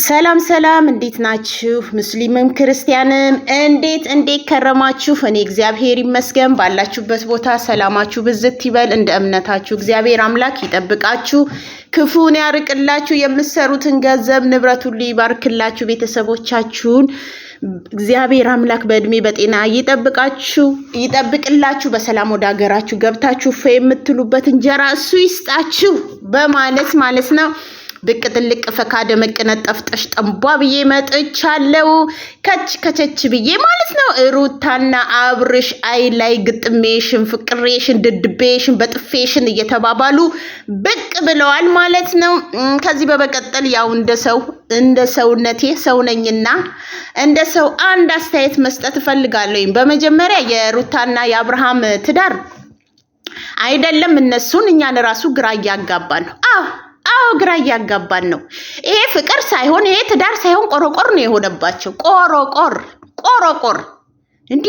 ሰላም ሰላም እንዴት ናችሁ? ሙስሊምም ክርስቲያንም እንዴት ከረማችሁ? እኔ እግዚአብሔር ይመስገን ባላችሁበት ቦታ ሰላማችሁ ብዝት ይበል። እንደ እምነታችሁ እግዚአብሔር አምላክ ይጠብቃችሁ፣ ክፉን ያርቅላችሁ፣ የምትሰሩትን ገንዘብ ንብረት ሁሉ ይባርክላችሁ፣ ቤተሰቦቻችሁን እግዚአብሔር አምላክ በእድሜ በጤና ይጠብቅላችሁ፣ በሰላም ወደ ሀገራችሁ ገብታችሁ የምትሉበት እንጀራ እሱ ይስጣችሁ በማለት ማለት ነው። ብቅ ጥልቅ ፈካ ደመቅ ነጠፍጠሽ ጠንቧ ብዬ መጥቻለሁ። ከቸች ብዬ ማለት ነው። ሩታና አብርሽ አይ ላይ ግጥሜሽን ፍቅሬሽን ድድቤሽን በጥፌሽን እየተባባሉ ብቅ ብለዋል ማለት ነው። ከዚህ በመቀጠል ያው እንደ ሰውነቴ ሰው ነኝና እንደ ሰው አንድ አስተያየት መስጠት እፈልጋለሁ። በመጀመሪያ የሩታና የአብርሃም ትዳር አይደለም እነሱን እኛን ራሱ ግራ እያጋባን ነው። አዎ ግራ እያጋባን ነው። ይሄ ፍቅር ሳይሆን ይሄ ትዳር ሳይሆን ቆሮቆር ነው የሆነባቸው። ቆሮቆር እንዴ!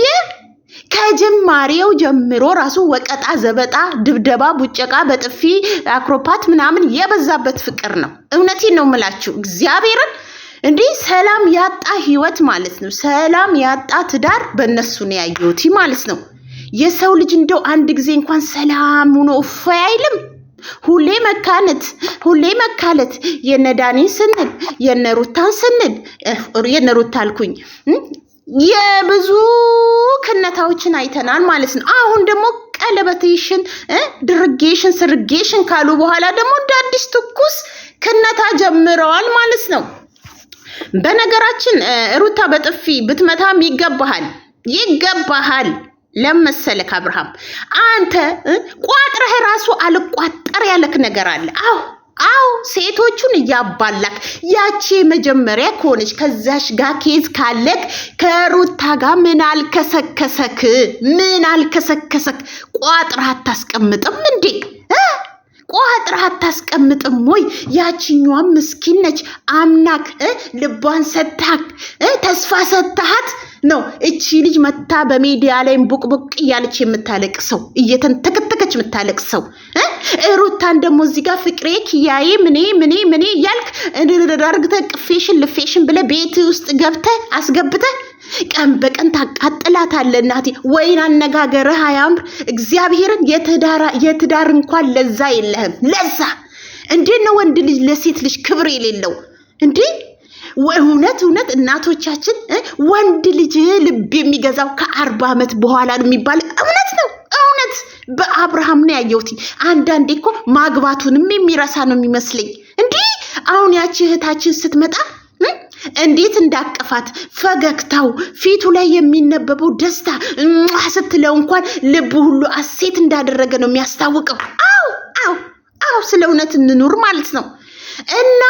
ከጀማሪው ጀምሮ ራሱ ወቀጣ ዘበጣ ድብደባ ቡጨቃ በጥፊ አክሮፓት ምናምን የበዛበት ፍቅር ነው። እውነቴን ነው የምላችሁ እግዚአብሔርን። እንዴ ሰላም ያጣ ህይወት ማለት ነው። ሰላም ያጣ ትዳር በእነሱ ነው ያየሁት ማለት ነው። የሰው ልጅ እንደው አንድ ጊዜ እንኳን ሰላም ሆኖ እፎይ አይልም። ሁሌ መካለት የነዳኒን ስንል የነሩታን ስንል የነሩታ አልኩኝ የብዙ ክነታዎችን አይተናል ማለት ነው። አሁን ደግሞ ቀለበትሽን ድርጌሽን ስርጌሽን ካሉ በኋላ ደግሞ እንደ አዲስ ትኩስ ክነታ ጀምረዋል ማለት ነው። በነገራችን ሩታ በጥፊ ብትመታም ይገባሃል ለመሰለክ አብርሃም አንተ ቋጥረህ ራሱ አልቋጠር ያለክ ነገር አለ። አዎ ሴቶቹን እያባላክ ያቺ መጀመሪያ ከሆነች ከዛሽ ጋር ኬዝ ካለክ ከሩታ ጋር ምን አልከሰከሰክ ቋጥረህ አታስቀምጥም እንዴ? ቋጥረህ አታስቀምጥም ወይ? ያቺኛዋም ምስኪን ነች። አምናክ ልቧን ሰታክ ተስፋ ሰታሃት ነው እቺ ልጅ መታ በሚዲያ ላይ ቡቅቡቅ እያለች የምታለቅሰው እየተንተከተከች የምታለቅሰው። ሩታን ደግሞ እዚህ ጋር ፍቅሬ ኪያዬ ምኔ እያልክ እንድርዳርግተ ቅፌሽን ልፌሽን ብለ ቤት ውስጥ አስገብተ ቀን በቀን ታቃጥላታለህ። እናቴ ወይን አነጋገርህ አያምር። እግዚአብሔርን የትዳር እንኳን ለዛ የለህም። ለዛ እንዴት ነው ወንድ ልጅ ለሴት ልጅ ክብር የሌለው እንዴ? እውነት እናቶቻችን ወንድ ልጅ ልብ የሚገዛው ከ40 ዓመት በኋላ ነው የሚባል እውነት ነው። እውነት በአብርሃም ነው ያየሁት። አንዳንዴ እኮ ማግባቱንም የሚረሳ ነው የሚመስለኝ። እንዴ አሁን ያቺ እህታችን ስትመጣ እንዴት እንዳቀፋት ፈገግታው ፊቱ ላይ የሚነበበው ደስታ ስትለው እንኳን ልቡ ሁሉ አሴት እንዳደረገ ነው የሚያስታውቀው። አዎ ስለ እውነት እንኑር ማለት ነው። እና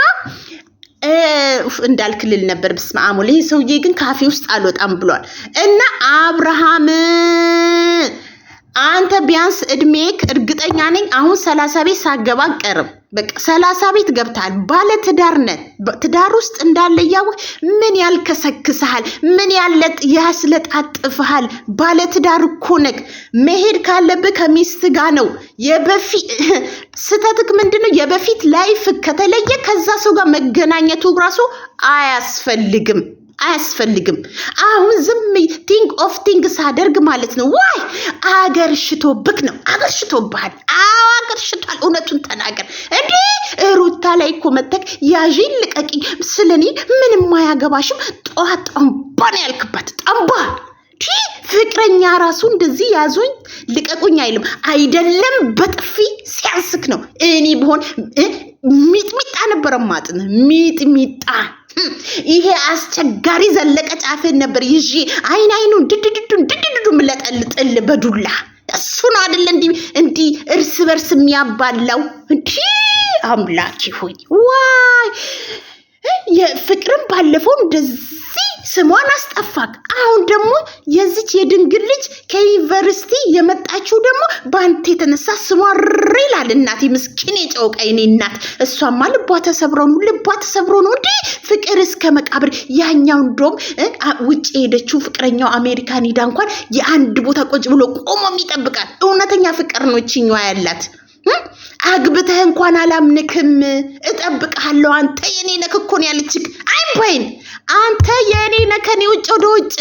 እንዳልክልል ነበር በስመ አብ ወልድ። ይሄ ሰውዬ ግን ካፌ ውስጥ አልወጣም ብሏል። እና አብርሃም አንተ ቢያንስ እድሜክ እርግጠኛ ነኝ አሁን 30 ቤት ሳገባ ቀርም። በቃ 30 ቤት ገብታል። ባለ ትዳር ነህ። ትዳር ውስጥ እንዳለ ያው ምን ያልከሰክስሃል? ምን ያስለጣጥፍሃል? ባለ ትዳር እኮ ነህ። መሄድ ካለብህ ከሚስት ጋር ነው። ስተትክ ምንድነው? የበፊት ላይፍ ከተለየ ከዛ ሰው ጋር መገናኘቱ ራሱ አያስፈልግም። አሁን ዝም ቲንክ ኦፍ ቲንግ ሳደርግ ማለት ነው። ዋይ አገርሽቶብክ ነው። አገርሽቶብሃል። አገርሽቷል። እውነቱን ተናገር እንዴ! ሩታ ላይ እኮ መተክ ያዢን ልቀቂኝ ስለኔ ምንም አያገባሽም ጧት ጠንባን ያልክባት ጠንባ ፍቅረኛ ራሱ እንደዚህ ያዙኝ ልቀቁኝ አይልም። አይደለም በጥፊ ሲያስክ ነው። እኔ ብሆን ሚጥሚጣ ነበር ማጥን ሚጥሚጣ ይሄ አስቸጋሪ ዘለቀ ጫፍን ነበር ይዤ አይኑን ድድዱ ምለጠልጥል በዱላ እሱ ነው አይደል እንዲ እርስ በርስ የሚያባላው እንዲ አምላኪ ሆይ ዋይ የፍቅርን ባለፈው እንደዚህ ስሟን አስጠፋክ። አሁን ደግሞ የዚች የድንግል ልጅ ከዩኒቨርሲቲ የመጣችው ደግሞ ባንተ የተነሳ ስሟ ይላል። እናቴ ምስኪን የጨውቃ የኔ እናት እሷማ ልቧ ተሰብሮ ነው እንዴ ፍቅር እስከ መቃብር። ያኛው እንደውም ውጭ ሄደችው ፍቅረኛው አሜሪካን ሄዳ እንኳን የአንድ ቦታ ቁጭ ብሎ ቆሞ የሚጠብቃት እውነተኛ ፍቅር ነው እቺኛዋ ያላት። አግብተህ እንኳን አላምንክም እጠብቅሃለሁ አንተ የኔ ነክ እኮ ነው ያለችክ። በይን አንተ የኔ ነከኔ ውጭ ወደ ውጭ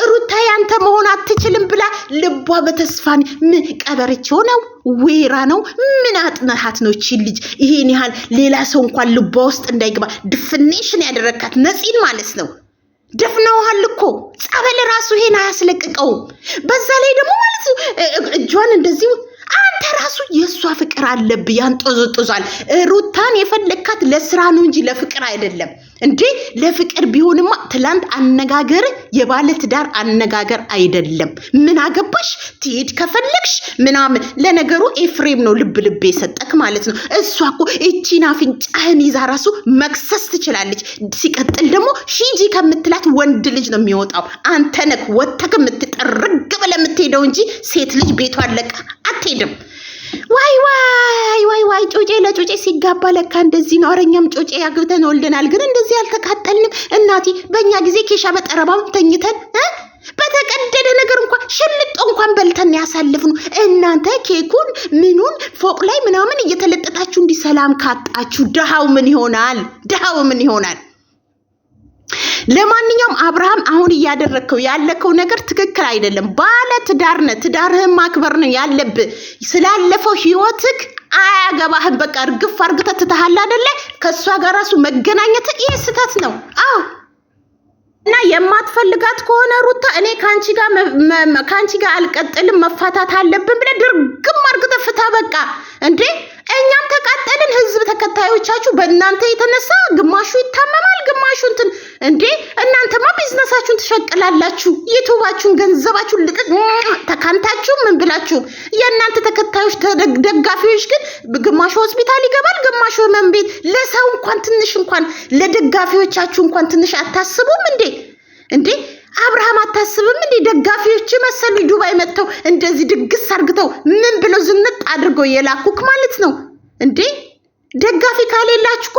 ሩታ ያንተ መሆን አትችልም ብላ ልቧ በተስፋን ምን ቀበረችው ነው ወይራ ነው ምን አጥናሃት ነው እቺ ልጅ ይሄን ያህል ሌላ ሰው እንኳን ልቧ ውስጥ እንዳይገባ ዲፊኒሽን ያደረካት ነፂን ማለት ነው። ደፍነውሃል እኮ ጸበል ራሱ ይሄን አያስለቅቀው። በዛ ላይ ደግሞ ማለት እጇን እንደዚህ አንተ ራሱ የሷ ፍቅር አለብ ያንጦዝጦዛል። ሩታን የፈለካት ለስራ ነው እንጂ ለፍቅር አይደለም እንዴ። ለፍቅር ቢሆንማ ትላንት አነጋገር የባለ ትዳር አነጋገር አይደለም። ምን አገባሽ ትሄድ ከፈለክሽ ምናምን። ለነገሩ ኤፍሬም ነው ልብ ልብ የሰጠክ ማለት ነው። እሷ እኮ እቺን አፍንጫህን ይዛ ራሱ መክሰስ ትችላለች። ሲቀጥል ደግሞ ሂጂ ከምትላት ወንድ ልጅ ነው የሚወጣው። አንተ ነህ ወተክ የምትጠርግ ብለህ የምትሄደው እንጂ ሴት ልጅ ቤቷን ለቃ አትሄድም። ዋይ ዋይ ዋይ ዋይ ጮጬ ለጮጬ ሲጋባ ለካ እንደዚህ ነው። አረኛም ጮጬ ያግብተን ወልደናል፣ ግን እንደዚህ አልተቃጠልንም። እናቴ በእኛ ጊዜ ኬሻ በጠረባው ተኝተን በተቀደደ ነገር እንኳን ሽልጦ እንኳን በልተን ያሳልፍነው። እናንተ ኬኩን ምኑን ፎቅ ላይ ምናምን እየተለጠጣችሁ እንዲህ ሰላም ካጣችሁ ድሃው ምን ይሆናል? ድሃው ምን ይሆናል? ለማንኛውም አብርሃም አሁን እያደረከው ያለከው ነገር ትክክል አይደለም። ባለ ትዳር ነህ፣ ትዳርህን ማክበር ነው ያለብህ። ስላለፈው ህይወትክ አያገባህም። በቃ እርግፍ አርግተህ ትተሃል አይደለ? ከሷ ጋር ራሱ መገናኘት ይሄ ስህተት ነው። አዎ እና የማትፈልጋት ከሆነ ሩታ እኔ ካንቺ ጋር አልቀጥልም መፋታት አለብን ብለህ ድርግም አርግተህ ፍታ። በቃ እንዴ እኛም ተቃጠልን። ህዝብ ተከታዮቻችሁ በእናንተ የተነሳ ግማሹ ይታመማል፣ ግማሹ እንትን እንዴ እናንተማ ቢዝነሳችሁን ትሸቅላላችሁ። ዩቲዩባችሁን ገንዘባችሁን ልቅቅ ተካንታችሁ ምን ብላችሁ። የእናንተ ተከታዮች ደጋፊዎች ግን ግማሹ ሆስፒታል ይገባል፣ ግማሹ ህመም ቤት። ለሰው እንኳን ትንሽ እንኳን ለደጋፊዎቻችሁ እንኳን ትንሽ አታስቡም እንዴ? እንዴ አብርሃም አታስብም እንዴ? ደጋፊዎች መሰሉ ዱባይ መጥተው እንደዚህ ድግስ አርግተው ምን ብለው ዝንጥ አድርገው የላኩክ ማለት ነው እንዴ? ደጋፊ ካሌላችሁ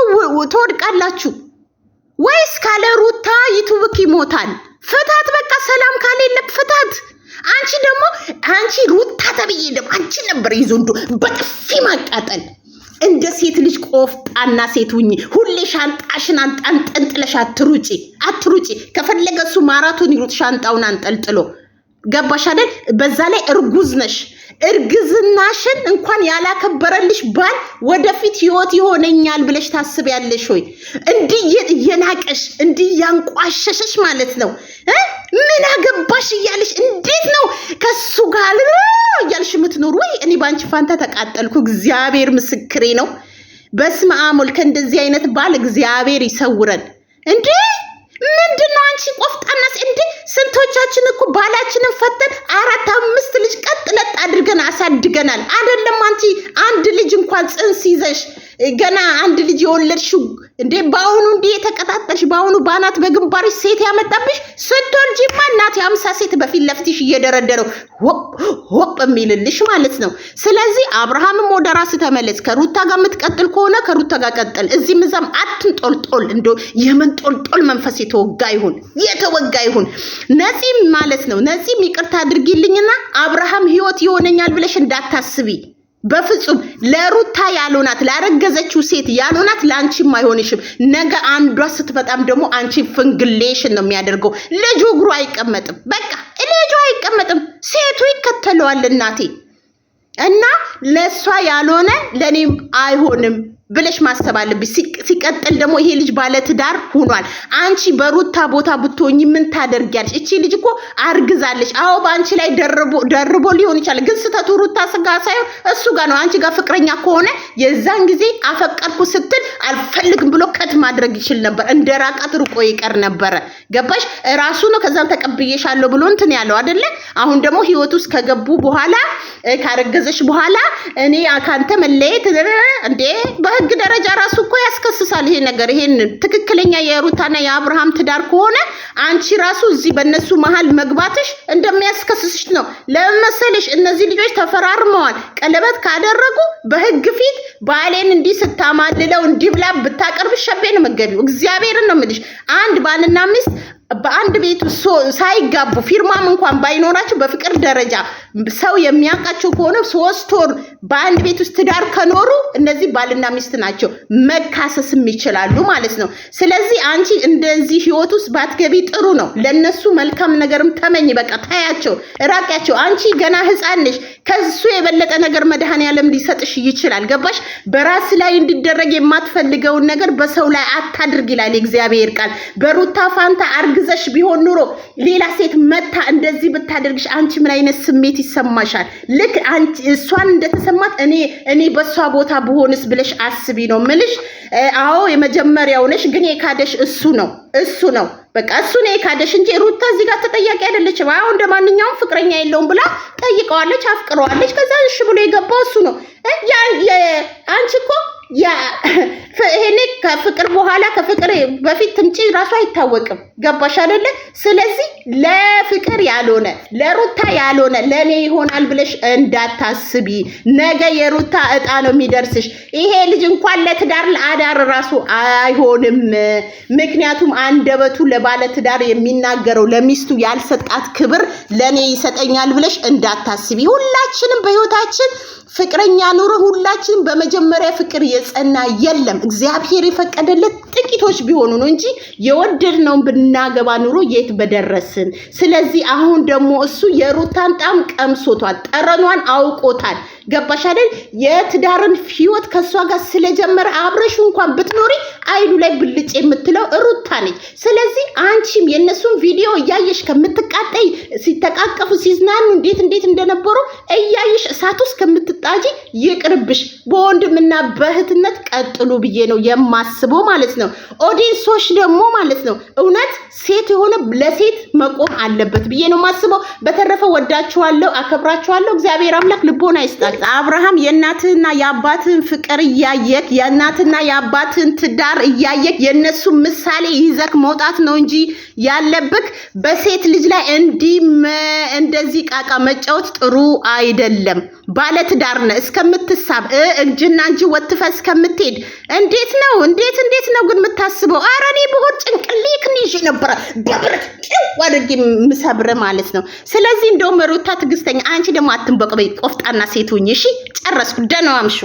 ተወድቃላችሁ። ወይስ ካለ ሩታ ዩቲዩብክ ይሞታል? ፍታት በቃ። ሰላም ካሌለ ፍታት። አንቺ ሩታ ተብዬ ደግሞ አንቺ ነበር ይዞ እንዶ በጥፊ ማቃጠል። እንደ ሴት ልጅ ቆፍጣና ሴት ሁኚ። ሁሌ ሻንጣሽን አንጠልጥለሽ አትሩጪ። ከፈለገ እሱ ማራቶን ይሩጥ ሻንጣውን አንጠልጥሎ። ገባሽ አይደል? በዛ ላይ እርጉዝ ነሽ። እርግዝናሽን እንኳን ያላከበረልሽ ባል ወደፊት ህይወት ይሆነኛል ብለሽ ታስቢያለሽ ወይ? እንዲህ የናቀሽ እንዲህ ያንቋሸሽሽ ማለት ነው። ምን አገባሽ እያለሽ እንዴት ነው ከሱ ጋር እያልሽ የምትኖር? ወይ እኔ ባንቺ ፋንታ ተቃጠልኩ። እግዚአብሔር ምስክሬ ነው። በስመ አብ ወልድ። ከእንደዚህ አይነት ባል እግዚአብሔር ይሰውረን። እንዴ ምንድነው አንቺ ቆፍጣና እንዴ? ስንቶቻችን እኮ ባላችንን ፈተን 4 5 ልጅ ቀጥለጥ አድርገን አሳድገናል። አይደለም አንድ ልጅ እንኳን ጽንስ ይዘሽ ገና አንድ ልጅ የወለድሽው እንዴ ባሁኑ እንዴ የተቀጣጠልሽ ባሁኑ ባናት በግንባርሽ ሴት ያመጣብሽ ስትወልጂማ እናት 50 ሴት በፊት ለፍትሽ እየደረደረው ሆፕ የሚልልሽ ማለት ነው። ስለዚህ አብርሃምም ወደ ራስ ተመለስ። ከሩታ ጋር የምትቀጥል ከሆነ ከሩታ ጋር ቀጥል። እዚህም እዛም አትንጦልጦል። እንዶ የመንጦልጦል መንፈስ የተወጋ ይሁን። ነፂም ማለት ነው። ነፂም ይቅርታ አድርጊልኝና አብርሃም ህይወት ይሆነኛል ብለሽ እንዳታስቢ በፍጹም። ለሩታ ያልሆናት ላረገዘችው ሴት ያልሆናት ላንቺም አይሆንሽም። ነገ አንዷ ስትፈጣም ደግሞ አንቺ ፍንግሌሽን ነው የሚያደርገው። ልጁ እግሩ አይቀመጥም። በቃ ልጁ አይቀመጥም። ሴቱ ይከተለዋል እናቴ። እና ለሷ ያልሆነ ለኔም አይሆንም ብለሽ ማሰብ አለብሽ። ሲቀጥል ደግሞ ይሄ ልጅ ባለ ትዳር ሆኗል። አንቺ በሩታ ቦታ ብትሆኚ ምን ታደርጊያለሽ? እቺ ልጅ እኮ አርግዛለች። አዎ ባንቺ ላይ ደርቦ ሊሆን ይችላል፣ ግን ስተቱ ሩታ ስጋ ሳይሆን እሱ ጋር ነው። አንቺ ጋር ፍቅረኛ ከሆነ የዛን ጊዜ አፈቀርኩ ስትል አልፈልግም ብሎ ከት ማድረግ ይችል ነበር። እንደ ራቃት ርቆ ይቀር ነበረ። ገባሽ? ራሱ ነው ከዛም ተቀብዬሻለሁ ብሎ እንትን ያለው አይደለ? አሁን ደግሞ ህይወት ውስጥ ከገቡ በኋላ ካረገዘሽ በኋላ እኔ ካንተ መለየት እንዴ በህግ ደረጃ ራሱ እኮ ያስከስሳል ይሄ ነገር። ይሄን ትክክለኛ የሩታና የአብርሃም ትዳር ከሆነ አንቺ ራሱ እዚህ በእነሱ መሃል መግባትሽ እንደሚያስከስስሽ ነው። ለመሰለሽ እነዚህ ልጆች ተፈራርመዋል። ቀለበት ካደረጉ በህግ ፊት ባሌን እንዲህ ስታማልለው እንዲህ ብላ ብታቀርብ ሸቤን መገቢው እግዚአብሔርን ነው የምልሽ። አንድ ባልና ሚስት በአንድ ቤት ሳይጋቡ ፊርማም እንኳን ባይኖራቸው በፍቅር ደረጃ ሰው የሚያውቃቸው ከሆነ 3 ወር በአንድ ቤት ውስጥ ትዳር ከኖሩ እነዚህ ባልና ሚስት ናቸው፣ መካሰስም ይችላሉ ማለት ነው። ስለዚህ አንቺ እንደዚህ ህይወት ውስጥ ባትገቢ ጥሩ ነው። ለነሱ መልካም ነገርም ተመኝ። በቃ ታያቸው፣ ራቂያቸው። አንቺ ገና ህፃን ነሽ። ከሱ የበለጠ ነገር መድኃኒዓለም ሊሰጥሽ ይችላል። ገባሽ? በራስ ላይ እንዲደረግ የማትፈልገውን ነገር በሰው ላይ አታድርግ ይላል እግዚአብሔር ቃል። በሩታ ፋንታ አርግዘሽ ቢሆን ኑሮ ሌላ ሴት መታ እንደዚህ ብታደርግሽ አንቺ ምን አይነት ስሜት ይሰማሻል? ልክ አንቺ እሷን እንደተሰማት እኔ በሷ ቦታ ብሆንስ ብለሽ አስቢ ነው ምልሽ። አዎ የመጀመሪያው ነሽ፣ ግን የካደሽ እሱ ነው። በቃ እሱ ነው የካደሽ እንጂ ሩታ እዚህ ጋር ተጠያቂ አይደለችም። አዎ እንደማንኛውም ፍቅረኛ የለውም ብላ ጠይቀዋለች፣ አፍቅረዋለች። ከዛ እሺ ብሎ የገባው እሱ ነው። አንቺ እኮ ይሄኔ ከፍቅር በኋላ ከፍቅር በፊት ትምጪ ራሱ አይታወቅም። ገባሽ አይደለ? ስለዚህ ለፍቅር ያልሆነ ለሩታ ያልሆነ ለኔ ይሆናል ብለሽ እንዳታስቢ። ነገ የሩታ እጣ ነው የሚደርስሽ። ይሄ ልጅ እንኳን ለትዳር ለአዳር ራሱ አይሆንም። ምክንያቱም አንደበቱ ለባለ ትዳር የሚናገረው ለሚስቱ ያልሰጣት ክብር ለኔ ይሰጠኛል ብለሽ እንዳታስቢ። ሁላችንም በህይወታችን ፍቅረኛ ኑሮ ሁላችንም በመጀመሪያ ፍቅር የጸና የለም። እግዚአብሔር የፈቀደለት ጥቂቶች ቢሆኑ ነው እንጂ የወደድነውን ብናገባ ኑሮ የት በደረስን። ስለዚህ አሁን ደግሞ እሱ የሩታን ጣም ቀምሶታል፣ ጠረኗን አውቆታል። ገባሽ አይደል? የትዳርን ህይወት ከሷ ጋር ስለጀመረ አብረሽ እንኳን ብትኖሪ አይዱ ላይ ብልጭ የምትለው ሩታ ነች። ስለዚህ አንቺም የነሱን ቪዲዮ እያየሽ ከምትቃጠይ ሲተቃቀፉ ሲዝናኑ እንዴት እንደነበሩ እያየሽ እሳት ውስጥ ከምትጣጂ ይቅርብሽ። በወንድምና በእህትነት ቀጥሉ ብዬ ነው የማስበው ማለት ነው። ኦዲየንሶች ደግሞ ማለት ነው እውነት ሴት የሆነ ለሴት መቆም አለበት ብዬ ነው የማስበው። በተረፈ ወዳችኋለሁ፣ አከብራችኋለሁ። እግዚአብሔር አምላክ ልቦና ይስጣል። አብርሃም የእናትህና የአባትህን ፍቅር እያየክ የእናትና የአባትህን ትዳር እያየክ የነሱ ምሳሌ ይዘክ መውጣት ነው እንጂ ያለብክ በሴት ልጅ ላይ እንደዚህ ቃቃ መጫወት ጥሩ አይደለም። ባለ ትዳር ነህ እስከምትሳብ እጅና እንጂ ወጥፈ እስከምትሄድ እንዴት ነው ግን የምታስበው? ኧረ እኔ ብሆን ጭንቅሌክ ንይሽ ነበር ደብረት ወድቂ ምሰብረ ማለት ነው። ስለዚህ እንደውም ሩታ ትግስተኛ፣ አንቺ ደግሞ አትንበቀበይ፣ ቆፍጣና ሴት ሁኚ። እሺ ጨረስኩ። ደህና ዋምሹ።